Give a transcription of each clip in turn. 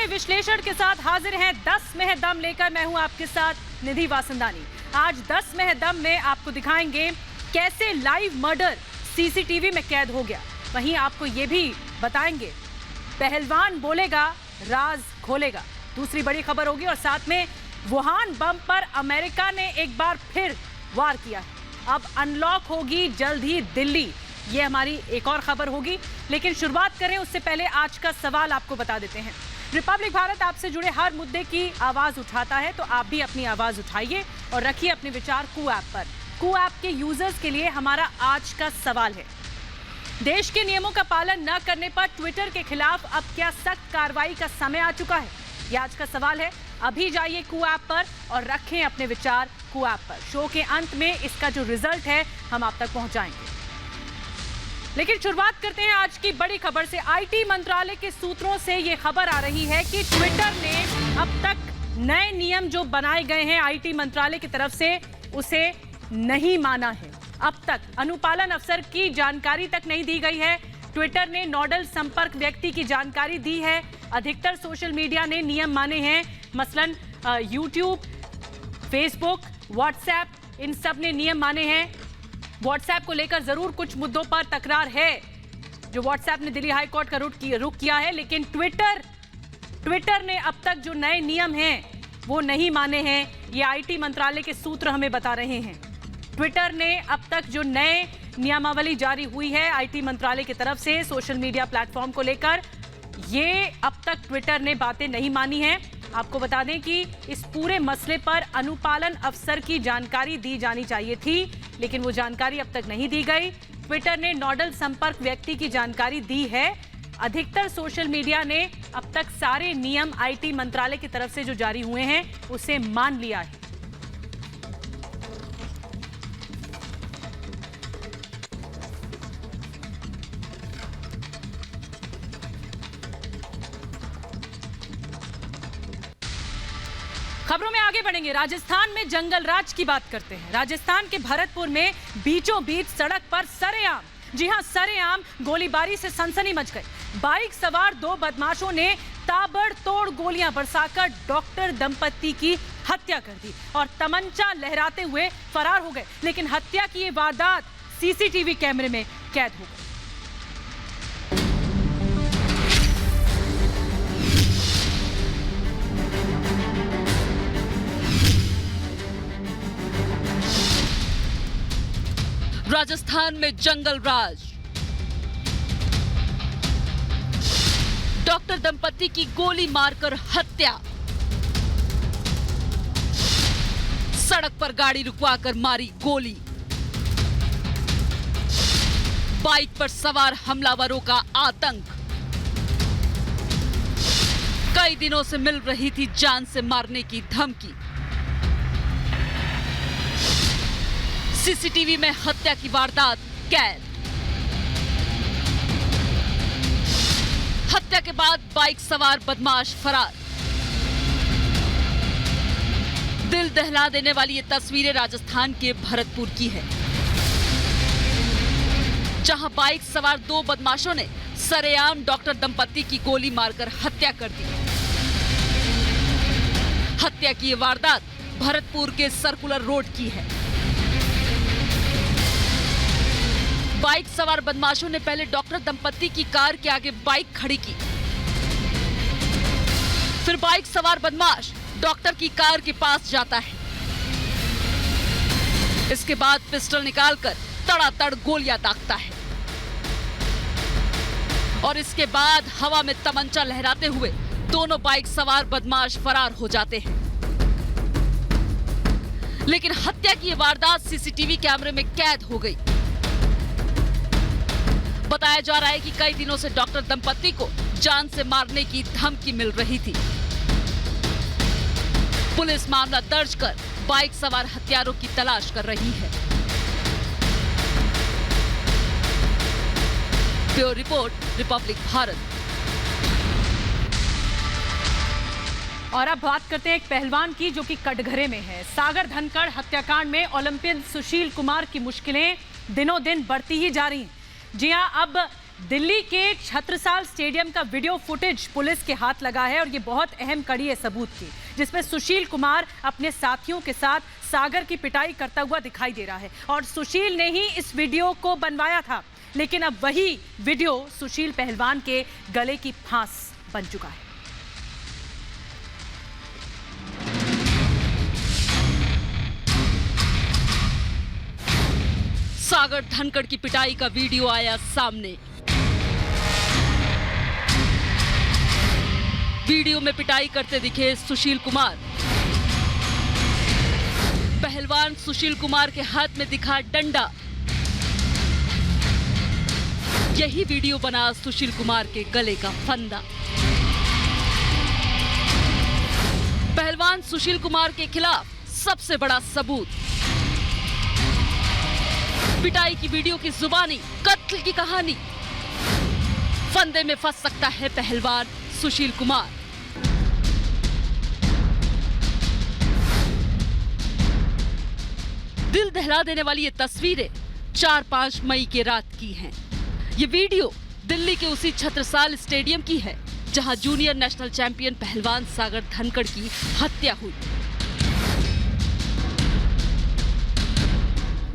बड़े विश्लेषण के साथ हाजिर हैं 10 में है दम लेकर। मैं हूं आपके साथ निधि वासंदानी। आज 10 में है दम में आपको दिखाएंगे कैसे लाइव मर्डर सीसीटीवी में कैद हो गया। वहीं आपको ये भी बताएंगे पहलवान बोलेगा राज खोलेगा, दूसरी बड़ी खबर होगी। और साथ में वुहान बम पर अमेरिका ने एक बार फिर वार किया है। अब अनलॉक होगी जल्द ही दिल्ली, ये हमारी एक और खबर होगी। लेकिन शुरुआत करें उससे पहले आज का सवाल आपको बता देते हैं। रिपब्लिक भारत आपसे जुड़े हर मुद्दे की आवाज उठाता है, तो आप भी अपनी आवाज उठाइए और रखिए अपने विचार कू ऐप पर। कू ऐप के यूजर्स के लिए हमारा आज का सवाल है, देश के नियमों का पालन न करने पर ट्विटर के खिलाफ अब क्या सख्त कार्रवाई का समय आ चुका है? यह आज का सवाल है। अभी जाइए कू ऐप पर और रखें अपने विचार कू ऐप पर। शो के अंत में इसका जो रिजल्ट है हम आप तक पहुंचाएंगे। लेकिन शुरुआत करते हैं आज की बड़ी खबर से। आईटी मंत्रालय के सूत्रों से यह खबर आ रही है कि ट्विटर ने अब तक नए नियम जो बनाए गए हैं आईटी मंत्रालय की तरफ से उसे नहीं माना है। अब तक अनुपालन अफसर की जानकारी तक नहीं दी गई है। ट्विटर ने नोडल संपर्क व्यक्ति की जानकारी दी है। अधिकतर सोशल मीडिया ने नियम माने हैं, मसलन यूट्यूब, फेसबुक, व्हाट्सएप, इन सब ने नियम माने हैं। व्हाट्सएप को लेकर जरूर कुछ मुद्दों पर तकरार है, जो व्हाट्सएप ने दिल्ली हाई कोर्ट का रुख किया है। लेकिन ट्विटर ने अब तक जो नए नियम हैं वो नहीं माने हैं, ये आईटी मंत्रालय के सूत्र हमें बता रहे हैं। ट्विटर ने अब तक जो नए नियमावली जारी हुई है आईटी मंत्रालय की तरफ से सोशल मीडिया प्लेटफॉर्म को लेकर, ये अब तक ट्विटर ने बातें नहीं मानी हैं। आपको बता दें कि इस पूरे मसले पर अनुपालन अफसर की जानकारी दी जानी चाहिए थी, लेकिन वो जानकारी अब तक नहीं दी गई। ट्विटर ने नोडल संपर्क व्यक्ति की जानकारी दी है। अधिकतर सोशल मीडिया ने अब तक सारे नियम आईटी मंत्रालय की तरफ से जो जारी हुए हैं उसे मान लिया है। खबरों में आगे बढ़ेंगे। राजस्थान में जंगल राज की बात करते हैं। राजस्थान के भरतपुर में बीचों बीच सड़क पर सरेआम, जी हां सरेआम गोलीबारी से सनसनी मच गई। बाइक सवार 2 बदमाशों ने ताबड़तोड़ गोलियां बरसाकर डॉक्टर दंपत्ति की हत्या कर दी और तमंचा लहराते हुए फरार हो गए। लेकिन हत्या की ये वारदात सीसीटीवी कैमरे में कैद हो गई। राजस्थान में जंगल राज, डॉक्टर दंपत्ति की गोली मारकर हत्या, सड़क पर गाड़ी रुकवाकर मारी गोली, बाइक पर सवार हमलावरों का आतंक, कई दिनों से मिल रही थी जान से मारने की धमकी। सीसीटीवी में हत्या की वारदात कैद। हत्या के बाद बाइक सवार बदमाश फरार। दिल दहला देने वाली ये तस्वीरें राजस्थान के भरतपुर की है, जहां बाइक सवार 2 बदमाशों ने सरेआम डॉक्टर दंपत्ति की गोली मारकर हत्या कर दी। हत्या की ये वारदात भरतपुर के सर्कुलर रोड की है। बाइक सवार बदमाशों ने पहले डॉक्टर दंपत्ति की कार के आगे बाइक खड़ी की, फिर बाइक सवार बदमाश डॉक्टर की कार के पास जाता है। इसके बाद पिस्टल निकालकर तड़ातड़ गोलियां दागता है और इसके बाद हवा में तमंचा लहराते हुए दोनों बाइक सवार बदमाश फरार हो जाते हैं। लेकिन हत्या की यह वारदात सीसीटीवी कैमरे में कैद हो गई। बताया जा रहा है कि कई दिनों से डॉक्टर दंपत्ति को जान से मारने की धमकी मिल रही थी। पुलिस मामला दर्ज कर बाइक सवार हत्यारों की तलाश कर रही है। Bureau report, Republic Bharat. और अब बात करते हैं एक पहलवान की जो कि कटघरे में है। सागर धनखड़ हत्याकांड में ओलंपियन सुशील कुमार की मुश्किलें दिनों दिन बढ़ती ही जा रही हैं। जी हां, अब दिल्ली के छत्रसाल स्टेडियम का वीडियो फुटेज पुलिस के हाथ लगा है और ये बहुत अहम कड़ी है सबूत की, जिसमें सुशील कुमार अपने साथियों के साथ सागर की पिटाई करता हुआ दिखाई दे रहा है। और सुशील ने ही इस वीडियो को बनवाया था, लेकिन अब वही वीडियो सुशील पहलवान के गले की फांस बन चुका है। सागर धनखड़ की पिटाई का वीडियो आया सामने। वीडियो में पिटाई करते दिखे सुशील कुमार। पहलवान सुशील कुमार के हाथ में दिखा डंडा। यही वीडियो बना सुशील कुमार के गले का फंदा। पहलवान सुशील कुमार के खिलाफ सबसे बड़ा सबूत, पिटाई की वीडियो की जुबानी, कत्ल की कहानी। फंदे में फंस सकता है पहलवान सुशील कुमार। दिल दहला देने वाली ये तस्वीरें 4-5 मई के रात की हैं। ये वीडियो दिल्ली के उसी छत्रसाल स्टेडियम की है जहां जूनियर नेशनल चैंपियन पहलवान सागर धनखड़ की हत्या हुई।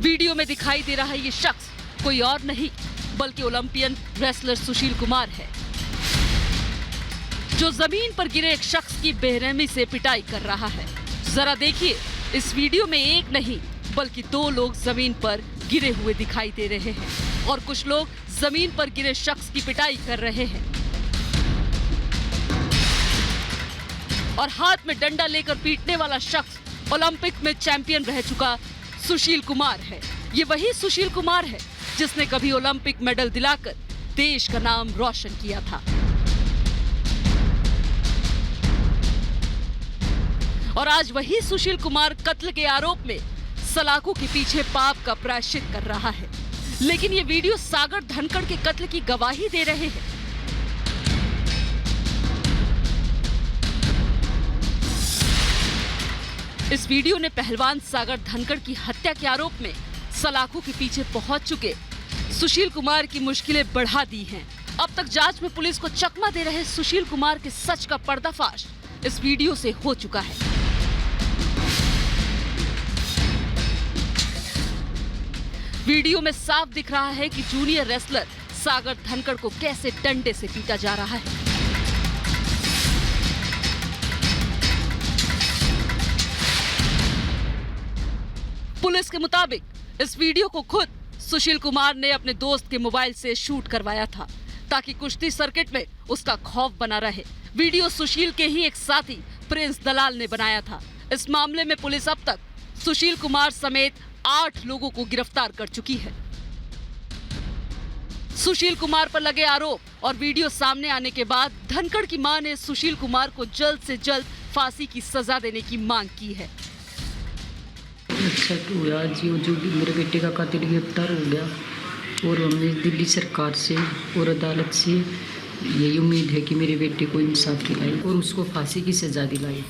वीडियो में दिखाई दे रहा ये शख्स कोई और नहीं बल्कि ओलंपियन रेसलर सुशील कुमार है, जो जमीन पर गिरे एक शख्स की बेरहमी से पिटाई कर रहा है। जरा देखिए, इस वीडियो में एक नहीं बल्कि 2 लोग जमीन पर गिरे हुए दिखाई दे रहे हैं और कुछ लोग जमीन पर गिरे शख्स की पिटाई कर रहे हैं और हाथ में डंडा लेकर पीटने वाला शख्स ओलंपिक में चैंपियन रह चुका सुशील कुमार है। ये वही सुशील कुमार है जिसने कभी ओलंपिक मेडल दिलाकर देश का नाम रोशन किया था। और आज वही सुशील कुमार कत्ल के आरोप में सलाखों के पीछे पाप का प्रायश्चित कर रहा है। लेकिन ये वीडियो सागर धनखड़ के कत्ल की गवाही दे रहे हैं। इस वीडियो ने पहलवान सागर धनखड़ की हत्या के आरोप में सलाखों के पीछे पहुंच चुके सुशील कुमार की मुश्किलें बढ़ा दी हैं। अब तक जांच में पुलिस को चकमा दे रहे सुशील कुमार के सच का पर्दाफाश इस वीडियो से हो चुका है। वीडियो में साफ दिख रहा है कि जूनियर रेसलर सागर धनखड़ को कैसे डंडे से पीटा जा रहा है। पुलिस के मुताबिक इस वीडियो को खुद सुशील कुमार ने अपने दोस्त के मोबाइल से शूट करवाया था ताकि कुश्ती सर्किट में उसका खौफ बना रहे। वीडियो सुशील के ही एक साथी प्रिंस दलाल ने बनाया था। इस मामले में पुलिस अब तक सुशील कुमार समेत 8 लोगों को गिरफ्तार कर चुकी है। सुशील कुमार पर लगे आरोप और वीडियो सामने आने के बाद धनखड़ की मां ने सुशील कुमार को जल्द से जल्द फांसी की सजा देने की मांग की है। अच्छा हुआ जो मेरे बेटे का कातिल गिरफ्तार हो गया और हमें दिल्ली सरकार से और अदालत से यही उम्मीद है कि मेरे बेटे को इंसाफ दिलाए और उसको फांसी की सजा दिलाए।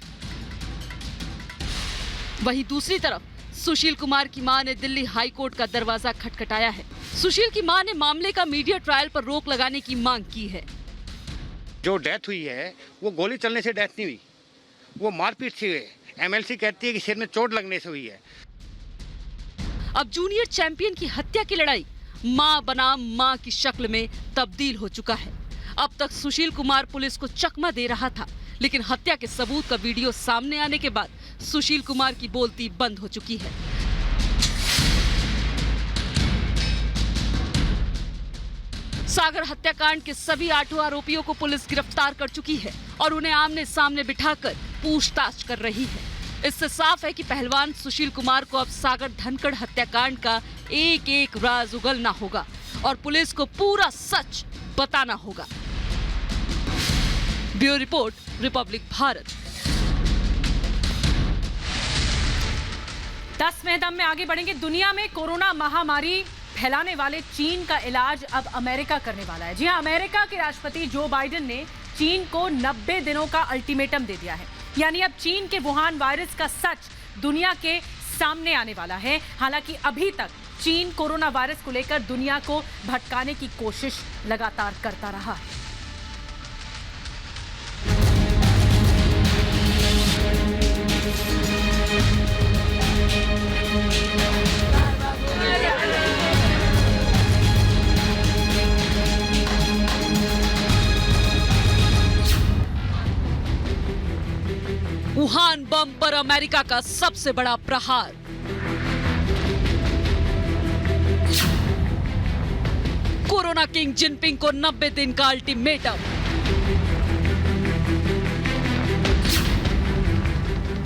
वहीं दूसरी तरफ सुशील कुमार की मां ने दिल्ली हाई कोर्ट का दरवाजा खटखटाया है। सुशील की मां ने मामले का मीडिया ट्रायल पर रोक लगाने की मांग की है। जो डेथ हुई है वो गोली चलने से डेथ नहीं हुई, वो मारपीट से हुई है। एमएलसी कहती है कि सिर में चोट लगने से हुई है। अब जूनियर चैंपियन की हत्या की लड़ाई मां बनाम मां की शक्ल में तब्दील हो चुका है। अब तक सुशील कुमार पुलिस को चकमा दे रहा था, लेकिन हत्या के सबूत का वीडियो सामने आने के बाद सुशील कुमार की बोलती बंद हो चुकी है। सागर हत्याकांड के सभी 8 आरोपियों को पुलिस गिरफ्तार कर चुकी है और उन्हें आमने सामने बिठाकर पूछताछ कर रही है। इससे साफ है कि पहलवान सुशील कुमार को अब सागर धनखड़ हत्याकांड का एक-एक राज उगलना होगा और पुलिस को पूरा सच बताना होगा। Bureau report, Republic Bharat. 10 में दम में आगे बढ़ेंगे। दुनिया में कोरोना महामारी फैलाने वाले चीन का इलाज अब अमेरिका करने वाला है। जी हां, अमेरिका के राष्ट्रपति जो बाइडेन ने चीन को 90 दिनों का अल्टीमेटम दे दिया है। यानी अब चीन के वुहान वायरस का सच दुनिया के सामने आने वाला है। हालांकि अभी तक चीन कोरोना वायरस को लेकर दुनिया को भटकाने की कोशिश लगातार करता रहा है। वुहान बम पर अमेरिका का सबसे बड़ा प्रहार। कोरोना किंग जिनपिंग को 90 दिन का अल्टीमेटम।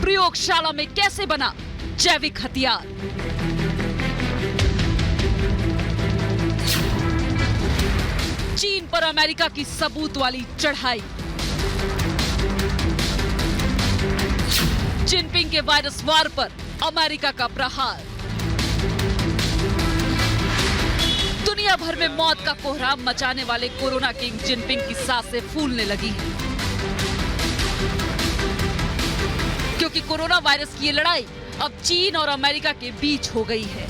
प्रयोगशाला में कैसे बना जैविक हथियार। चीन पर अमेरिका की सबूत वाली चढ़ाई। जिनपिंग के वायरस वार पर अमेरिका का प्रहार। दुनिया भर में मौत का कोहराम मचाने वाले कोरोना किंग जिनपिंग की सांसें फूलने लगी हैं, क्योंकि कोरोना वायरस की ये लड़ाई अब चीन और अमेरिका के बीच हो गई है।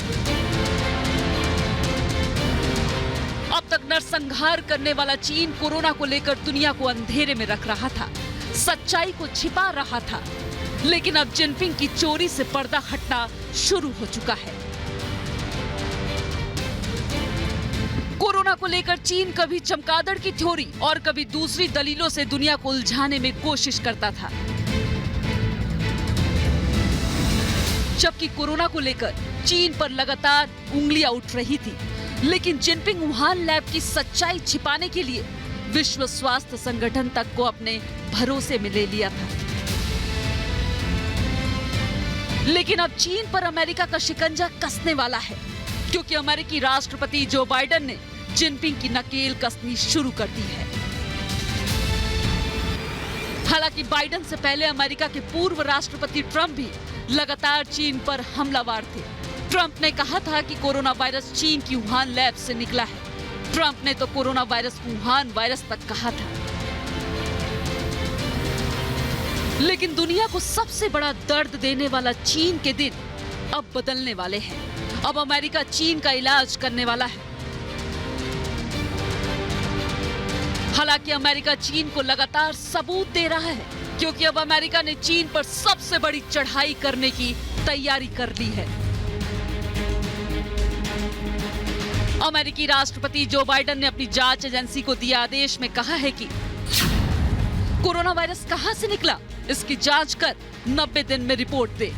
अब तक नरसंहार करने वाला चीन कोरोना को लेकर दुनिया को अंधेरे में रख रहा था, सच्चाई को छिपा रहा था, लेकिन अब जिनपिंग की चोरी से पर्दा हटना शुरू हो चुका है। कोरोना को लेकर चीन कभी चमगादड़ की थ्योरी और कभी दूसरी दलीलों से दुनिया को उलझाने में कोशिश करता था, जबकि कोरोना को लेकर चीन पर लगातार उंगलियां उठ रही थी। लेकिन जिनपिंग वुहान लैब की सच्चाई छिपाने के लिए विश्व स्वास्थ्य संगठन तक को अपने भरोसे में ले लिया था। लेकिन अब चीन पर अमेरिका का शिकंजा कसने वाला है, क्योंकि अमेरिकी राष्ट्रपति जो बाइडेन ने जिनपिंग की नकेल कसनी शुरू कर दी है। हालांकि बाइडेन से पहले अमेरिका के पूर्व राष्ट्रपति ट्रंप भी लगातार चीन पर हमलावर थे। ट्रंप ने कहा था कि कोरोना वायरस चीन की वुहान लैब से निकला है। ट्रंप ने तो कोरोना वायरस को वुहान वायरस तक कहा था। लेकिन दुनिया को सबसे बड़ा दर्द देने वाला चीन के दिन अब बदलने वाले हैं। अब अमेरिका चीन का इलाज करने वाला है। हालांकि अमेरिका चीन को लगातार सबूत दे रहा है, क्योंकि अब अमेरिका ने चीन पर सबसे बड़ी चढ़ाई करने की तैयारी कर ली है। अमेरिकी राष्ट्रपति जो बाइडेन ने अपनी जांच एजेंसी को दिए आदेश में कहा है कि कोरोना वायरस कहां से निकला, इसकी जांच कर 90 दिन में रिपोर्ट दे।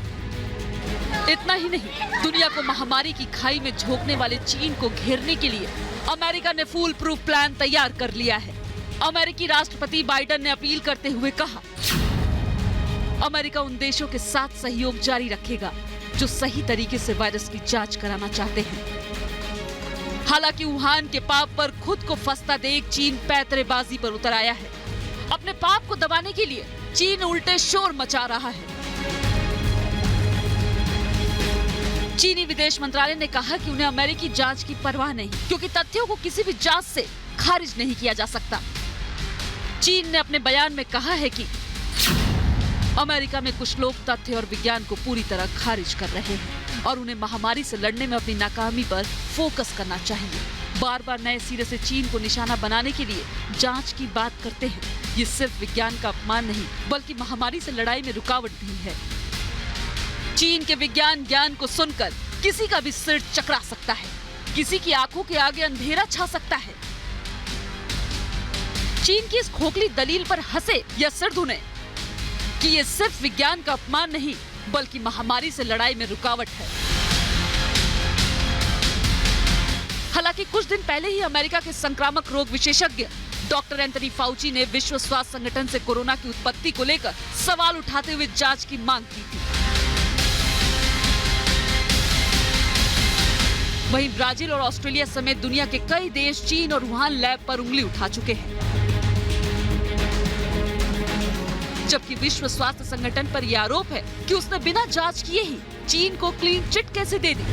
इतना ही नहीं, दुनिया को महामारी की खाई में झोंकने वाले चीन को घेरने के लिए अमेरिका ने फूल प्रूफ प्लान तैयार कर लिया है। अमेरिकी राष्ट्रपति बाइडेन ने अपील करते हुए कहा, अमेरिका उन देशों के साथ सहयोग जारी रखेगा जो सही तरीके से वायरस की जांच कराना चाहते हैं। हालांकि वुहान के पाप पर खुद को फंसता देख चीन पैतरेबाजी पर उतर आया है। अपने पाप को दबाने के लिए चीन उल्टे शोर मचा रहा है। चीनी विदेश मंत्रालय ने कहा कि उन्हें अमेरिकी जांच की परवाह नहीं, क्योंकि तथ्यों को किसी भी जांच से खारिज नहीं किया जा सकता। चीन ने अपने बयान में कहा है कि अमेरिका में कुछ लोग तथ्य और विज्ञान को पूरी तरह खारिज कर रहे हैं और उन्हें महामारी से लड़ने में अपनी नाकामी पर फोकस करना चाहिए। बार बार नए सिरे से चीन को निशाना बनाने के लिए जांच की बात करते हैं। ये सिर्फ विज्ञान का अपमान नहीं, बल्कि महामारी से लड़ाई में रुकावट भी है। चीन के विज्ञान ज्ञान को सुनकर किसी का भी सिर चकरा सकता है, किसी की आंखों के आगे अंधेरा छा सकता है। चीन की इस खोखली दलील पर हंसे या सिर धुने कि ये सिर्फ विज्ञान का अपमान नहीं, बल्कि महामारी से लड़ाई में रुकावट है। हालांकि कुछ दिन पहले ही अमेरिका के संक्रामक रोग विशेषज्ञ डॉक्टर एंथनी फाउची ने विश्व स्वास्थ्य संगठन से कोरोना की उत्पत्ति को लेकर सवाल उठाते हुए जांच की मांग की थी। वहीं ब्राजील और ऑस्ट्रेलिया समेत दुनिया के कई देश चीन और वुहान लैब पर उंगली उठा चुके हैं, जबकि विश्व स्वास्थ्य संगठन पर यह आरोप है कि उसने बिना जांच किए ही चीन को क्लीन चिट कैसे दे दी।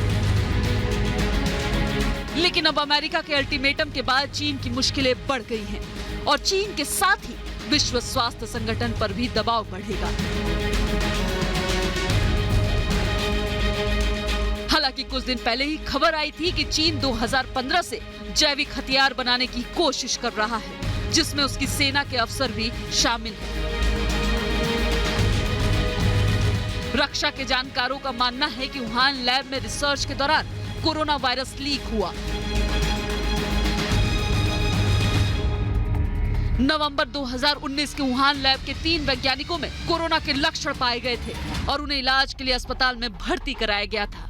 लेकिन अब अमेरिका के अल्टीमेटम के बाद चीन की मुश्किलें बढ़ गई हैं और चीन के साथ ही विश्व स्वास्थ्य संगठन पर भी दबाव बढ़ेगा। हालांकि हालांकि कुछ दिन पहले ही खबर आई थी कि चीन 2015 से जैविक हथियार बनाने की कोशिश कर रहा है, जिसमें उसकी सेना के अफसर भी शामिल हैं। रक्षा के जानकारों का मानना है कि वुहान लैब में रिसर्च के दौरान कोरोना वायरस लीक हुआ। नवंबर 2019 के वुहान लैब के 3 वैज्ञानिकों में कोरोना के लक्षण पाए गए थे और उन्हें इलाज के लिए अस्पताल में भर्ती कराया गया था।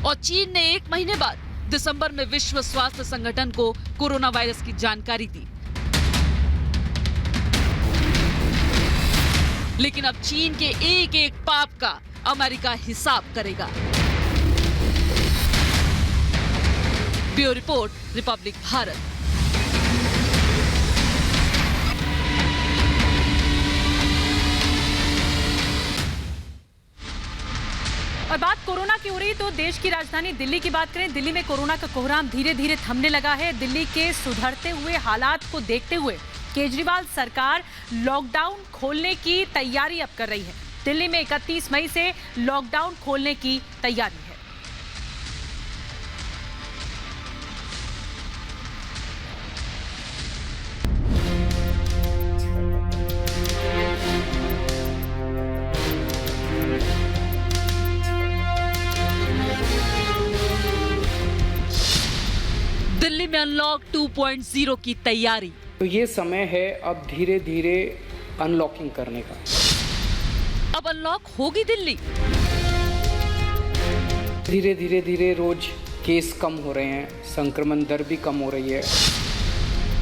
और चीन ने 1 महीने बाद दिसंबर में विश्व स्वास्थ्य संगठन को कोरोना वायरस की जानकारी दी। लेकिन अब चीन के एक पाप का अमेरिका हिसाब करेगा। Bureau report, Republic Bharat. और बात कोरोना की हो रही तो देश की राजधानी दिल्ली की बात करें। दिल्ली में कोरोना का कोहराम धीरे धीरे थमने लगा है। दिल्ली के सुधरते हुए हालात को देखते हुए केजरीवाल सरकार लॉकडाउन खोलने की तैयारी अब कर रही है। दिल्ली में 31 मई से लॉकडाउन खोलने की तैयारी है। दिल्ली में अनलॉक 2.0 की तैयारी। तो ये समय है अब धीरे धीरे अनलॉकिंग करने का। अब अनलॉक होगी दिल्ली। धीरे धीरे रोज केस कम हो रहे हैं, संक्रमण दर भी कम हो रही है।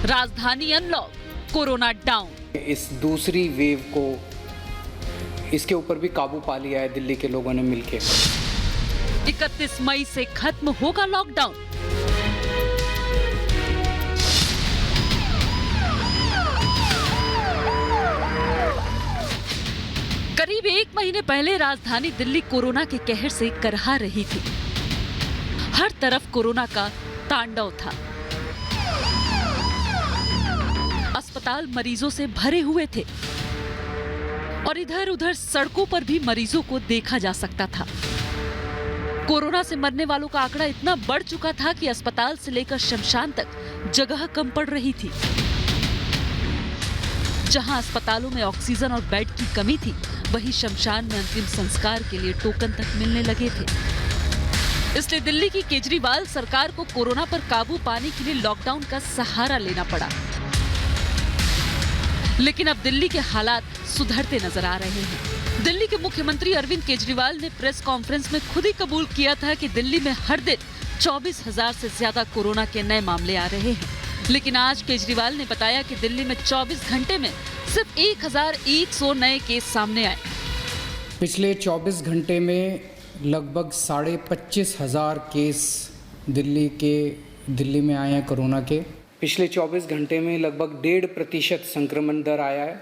राजधानी अनलॉक, कोरोना डाउन। इस दूसरी वेव को, इसके ऊपर भी काबू पा लिया है दिल्ली के लोगों ने मिलके। 31 मई से खत्म होगा लॉकडाउन। करीब 1 महीने पहले राजधानी दिल्ली कोरोना के कहर से करहा रही थी। हर तरफ कोरोना का तांडव था। अस्पताल मरीजों से भरे हुए थे और इधर उधर सड़कों पर भी मरीजों को देखा जा सकता था। कोरोना से मरने वालों का आंकड़ा इतना बढ़ चुका था कि अस्पताल से लेकर शमशान तक जगह कम पड़ रही थी। जहां अस्पतालों में ऑक्सीजन और बेड की कमी थी, वहीं शमशान में अंतिम संस्कार के लिए टोकन तक मिलने लगे थे। इसलिए दिल्ली की केजरीवाल सरकार को कोरोना पर काबू पाने के लिए लॉकडाउन का सहारा लेना पड़ा। लेकिन अब दिल्ली के हालात सुधरते नजर आ रहे हैं। दिल्ली के मुख्यमंत्री अरविंद केजरीवाल ने प्रेस कॉन्फ्रेंस में खुद ही कबूल किया था कि दिल्ली में हर दिन 24,000 से ज्यादा कोरोना के नए मामले आ रहे हैं। लेकिन आज केजरीवाल ने बताया कि दिल्ली में 24 घंटे में सिर्फ 1,100 नए केस सामने आए। पिछले 24 घंटे में लगभग 25,500 केस दिल्ली में आए हैं कोरोना के। पिछले 24 घंटे में लगभग 1.5% संक्रमण दर आया है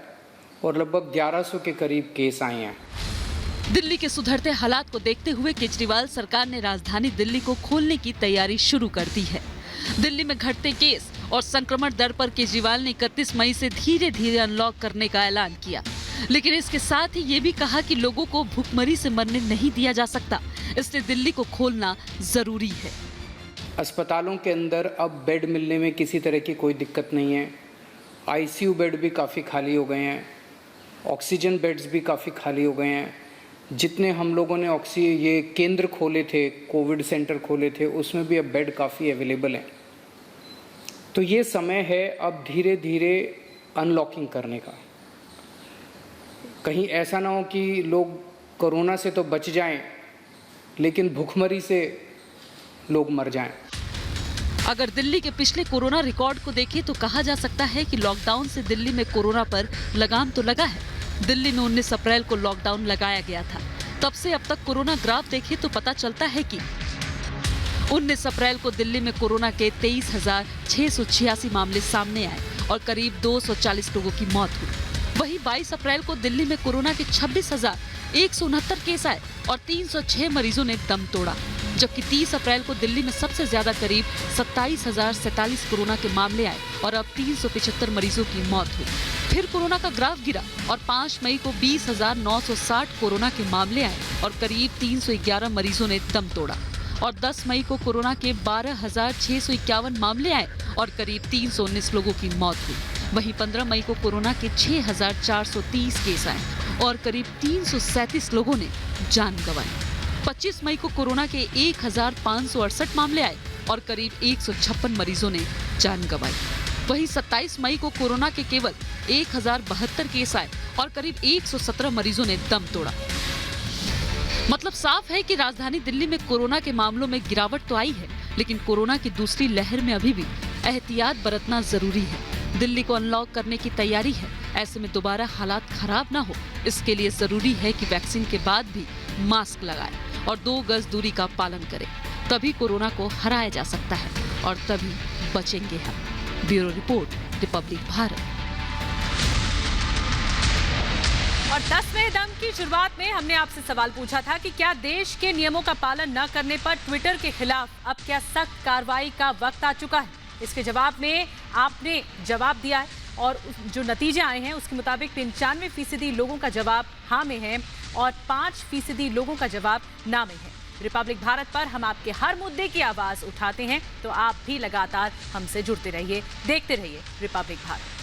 और लगभग 1100 के करीब केस आए हैं। दिल्ली के सुधरते हालात को देखते हुए केजरीवाल सरकार ने राजधानी दिल्ली को खोलने की तैयारी शुरू कर दी है। दिल्ली में घटते केस और संक्रमण दर पर केजरीवाल ने 31 मई से धीरे धीरे अनलॉक करने का ऐलान किया। लेकिन इसके साथ ही ये भी कहा कि लोगों को भूखमरी से मरने नहीं दिया जा सकता, इसलिए दिल्ली को खोलना जरूरी है। अस्पतालों के अंदर अब बेड मिलने में किसी तरह की कोई दिक्कत नहीं है। आईसीयू बेड भी काफ़ी खाली हो गए हैं, ऑक्सीजन बेड्स भी काफ़ी खाली हो गए हैं। जितने हम लोगों ने ये केंद्र खोले थे, कोविड सेंटर खोले थे, उसमें भी अब बेड काफ़ी अवेलेबल हैं। तो ये समय है अब धीरे धीरे अनलॉकिंग करने का। कहीं ऐसा ना हो कि लोग कोरोना से तो बच जाएं, लेकिन भूखमरी से लोग मर जाएं। अगर दिल्ली के पिछले कोरोना रिकॉर्ड को देखें तो कहा जा सकता है कि लॉकडाउन से दिल्ली में कोरोना पर लगाम तो लगा है। दिल्ली में 19 अप्रैल को लॉकडाउन लगाया गया था। तब से अब तक कोरोना ग्राफ देखें तो पता चलता है कि 19 अप्रैल को दिल्ली में कोरोना के 23,686 मामले सामने आए और करीब 240 लोगों की मौत हुई। वहीं 22 अप्रैल को दिल्ली में कोरोना के 26,169 केस आए और 306 मरीजों ने दम तोड़ा, जबकि 30 अप्रैल को दिल्ली में सबसे ज्यादा करीब 27,047 कोरोना के मामले आए और अब 375 मरीजों की मौत हुई। फिर कोरोना का ग्राफ गिरा और 5 मई को 20,960 कोरोना के मामले आए और करीब 311 मरीजों ने दम तोड़ा और 10 मई को कोरोना के 12,651 मामले आए और करीब 319 लोगों की मौत हुई। वहीं 15 मई को कोरोना के 6,430 केस आए और करीब 337 लोगों ने जान गंवाई। 25 मई को कोरोना के 1,568 मामले आए और करीब 156 मरीजों ने जान गंवाई। वहीं 27 मई को कोरोना के केवल 1,072 केस आए और करीब 117 मरीजों ने दम तोड़ा। मतलब साफ है कि राजधानी दिल्ली में कोरोना के मामलों में गिरावट तो आई है, लेकिन कोरोना की दूसरी लहर में अभी भी एहतियात बरतना जरूरी है। दिल्ली को अनलॉक करने की तैयारी है। ऐसे में दोबारा हालात खराब ना हो, इसके लिए जरूरी है कि वैक्सीन के बाद भी मास्क लगाएं और 2 गज दूरी का पालन करें। तभी कोरोना को हराया जा सकता है और तभी बचेंगे हम। Bureau report, Republic Bharat. और 10वें दम की शुरुआत में हमने आपसे सवाल पूछा था कि क्या देश के नियमों का पालन न करने पर ट्विटर के खिलाफ अब क्या सख्त कार्रवाई का वक्त आ चुका है? इसके जवाब में आपने जवाब दिया है और जो नतीजे आए हैं उसके मुताबिक 95% लोगों का जवाब हाँ में है और 5% लोगों का जवाब ना में है। रिपब्लिक भारत पर हम आपके हर मुद्दे की आवाज उठाते हैं, तो आप भी लगातार हमसे जुड़ते रहिए, देखते रहिए रिपब्लिक भारत।